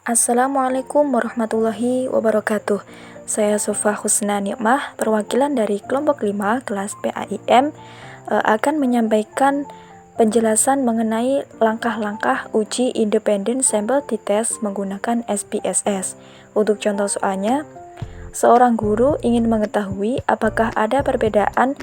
Assalamualaikum warahmatullahi wabarakatuh. Saya Sofa Husna Nikmah, perwakilan dari kelompok 5 kelas PAIM, akan menyampaikan penjelasan mengenai langkah-langkah uji independen sampel t-test menggunakan SPSS. Untuk contoh soalnya, seorang guru ingin mengetahui apakah ada perbedaan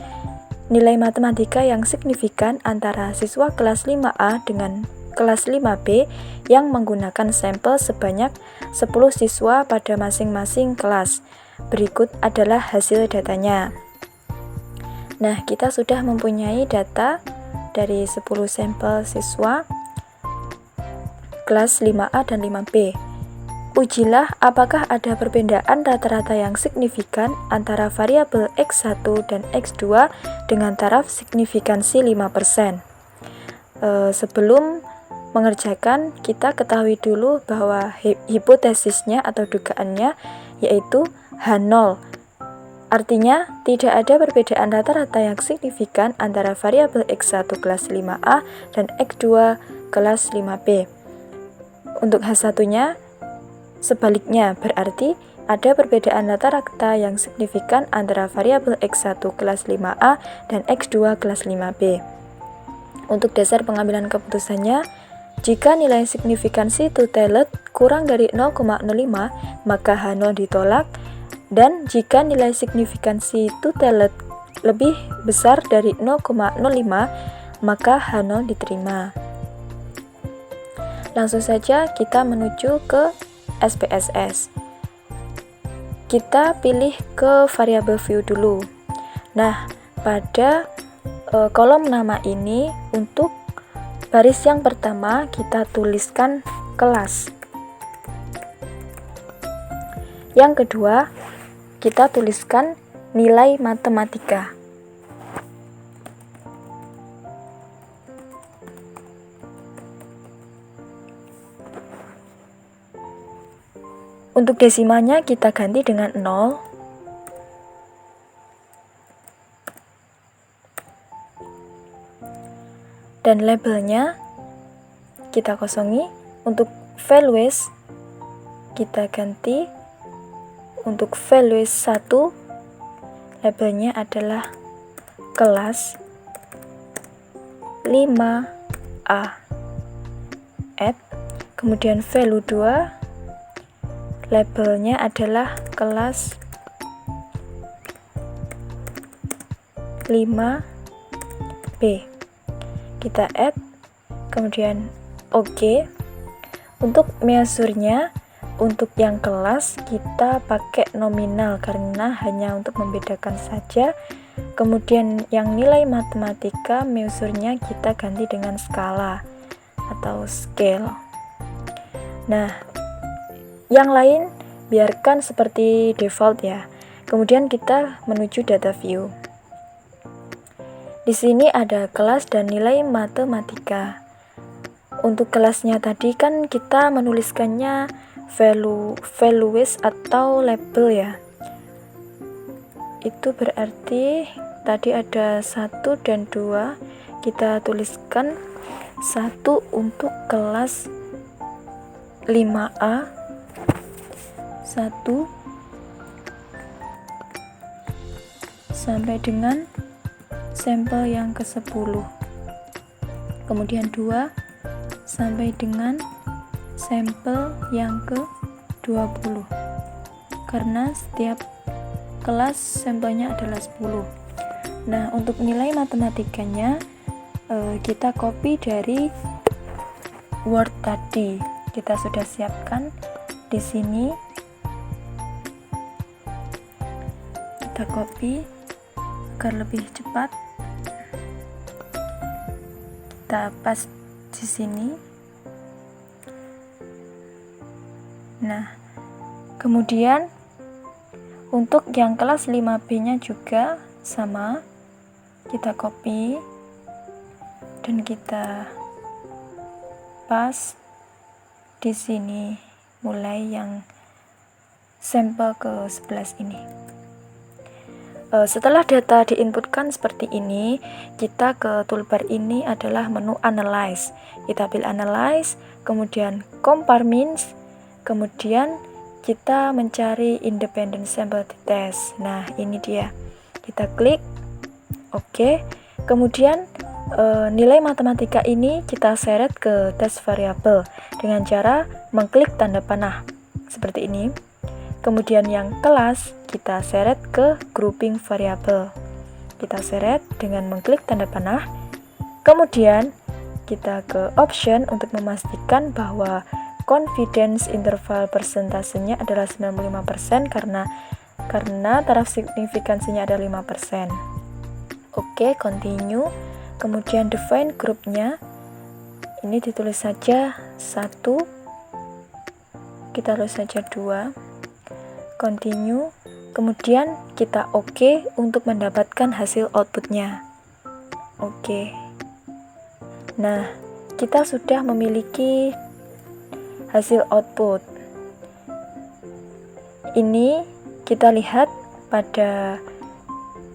nilai matematika yang signifikan antara siswa kelas 5A dengan kelas 5B yang menggunakan sampel sebanyak 10 siswa pada masing-masing kelas. Berikut adalah hasil datanya. Nah, kita sudah mempunyai data dari 10 sampel siswa kelas 5A dan 5B. Ujilah apakah ada perbedaan rata-rata yang signifikan antara variabel X1 dan X2 dengan taraf signifikansi 5%. Sebelum mengerjakan, kita ketahui dulu bahwa hipotesisnya atau dugaannya yaitu H0. Artinya, tidak ada perbedaan rata-rata yang signifikan antara variabel X1 kelas 5A dan X2 kelas 5B. Untuk H1-nya, sebaliknya, berarti ada perbedaan rata-rata yang signifikan antara variabel X1 kelas 5A dan X2 kelas 5B. Untuk dasar pengambilan keputusannya, jika nilai signifikansi two-tailed kurang dari 0,05, maka H0 ditolak, dan jika nilai signifikansi two-tailed lebih besar dari 0,05, maka H0 diterima. Langsung saja kita menuju ke SPSS. Kita pilih ke variabel view dulu. Nah, pada kolom nama ini, untuk baris yang pertama kita tuliskan kelas. Yang kedua, kita tuliskan nilai matematika. Untuk desimalnya kita ganti dengan 0. Dan labelnya kita kosongi. Untuk values kita ganti. Untuk values 1, labelnya adalah kelas 5A. Add. Kemudian value 2, labelnya adalah kelas 5B. Kita add, kemudian OK. Untuk measurenya, untuk yang kelas kita pakai nominal karena hanya untuk membedakan saja. Kemudian yang nilai matematika measurenya kita ganti dengan skala atau scale. Nah, yang lain biarkan seperti default ya. Kemudian kita menuju data view. Di sini ada kelas dan nilai matematika. Untuk kelasnya tadi kan kita menuliskannya values atau label ya. Itu berarti tadi ada 1 dan 2. Kita tuliskan 1 untuk kelas 5A, 1 sampai dengan sampel yang ke-10. Kemudian 2 sampai dengan sampel yang ke-20. Karena setiap kelas sampelnya adalah 10. Nah, untuk nilai matematikanya kita copy dari Word tadi. Kita sudah siapkan di sini. Kita copy agar lebih cepat. Kita paste di sini. Nah, kemudian untuk yang kelas 5B-nya juga sama. Kita copy dan kita paste di sini, mulai yang sampel ke-11 ini. Setelah data diinputkan seperti ini, kita ke toolbar ini adalah menu Analyze. Kita pilih Analyze, kemudian Compare Means, Kemudian kita mencari independent sample t-test. Nah, ini dia. Kita klik oke. Kemudian nilai matematika ini kita seret ke test variabel dengan cara mengklik tanda panah seperti ini. Kemudian yang kelas kita seret ke grouping variabel. Kita seret dengan mengklik tanda panah. Kemudian kita ke option untuk memastikan bahwa confidence interval persentasenya adalah 95% karena taraf signifikansinya ada 5%. Oke, continue. Kemudian define grupnya. Ini ditulis saja 1. Kita tulis saja 2. Continue. Kemudian kita oke untuk mendapatkan hasil outputnya. Oke. Nah, kita sudah memiliki hasil output. Ini kita lihat pada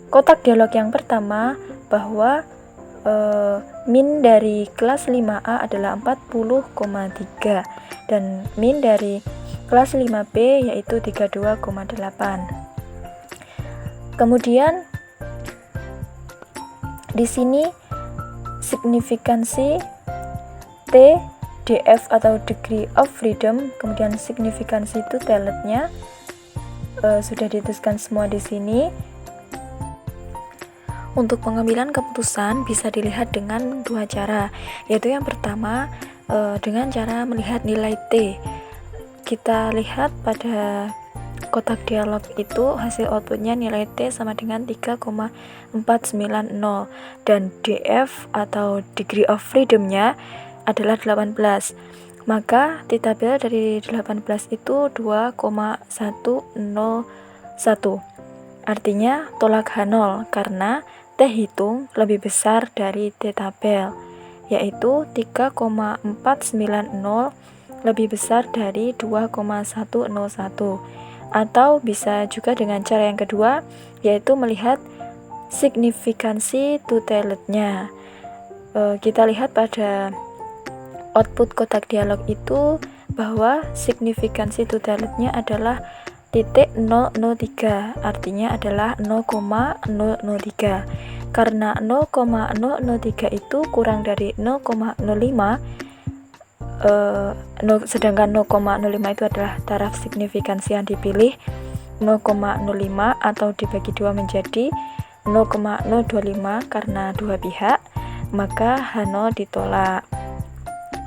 kotak dialog yang pertama bahwa min dari kelas 5A adalah 40,3 dan min dari kelas 5B yaitu 32,8. Kemudian di sini signifikansi T, DF atau degree of freedom, kemudian signifikansi totality-nya sudah dituliskan semua di sini. Untuk pengambilan keputusan bisa dilihat dengan dua cara, yaitu yang pertama dengan cara melihat nilai T. Kita lihat pada kotak dialog itu hasil outputnya nilai T sama dengan 3,490 dan DF atau degree of freedom-nya adalah 18. Maka T tabel dari 18 itu 2,101. Artinya tolak H0 karena T hitung lebih besar dari T tabel, yaitu 3,490 lebih besar dari 2,101. Atau bisa juga dengan cara yang kedua, yaitu melihat signifikansi totality-nya. Kita lihat pada output kotak dialog itu bahwa signifikansi totality-nya adalah titik 003, artinya adalah 0,003. Karena 0,003 itu kurang dari 0,05, sedangkan 0,05 itu adalah taraf signifikansi yang dipilih 0,05 atau dibagi 2 menjadi 0,025 karena dua pihak, maka H0 ditolak.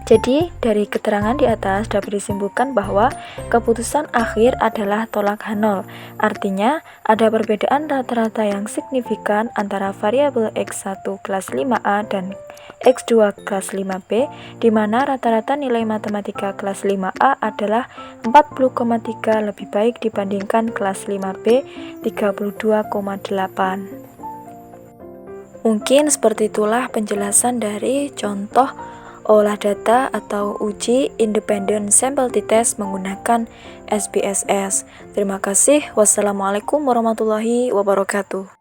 Jadi, dari keterangan di atas dapat disimpulkan bahwa keputusan akhir adalah tolak H0. Artinya, ada perbedaan rata-rata yang signifikan antara variabel X1 kelas 5A dan X2 kelas 5B, di mana rata-rata nilai matematika kelas 5A adalah 40,3 lebih baik dibandingkan kelas 5B 32,8. Mungkin seperti itulah penjelasan dari contoh olah data atau uji independent sample t-test menggunakan SPSS. Terima kasih. Wassalamualaikum warahmatullahi wabarakatuh.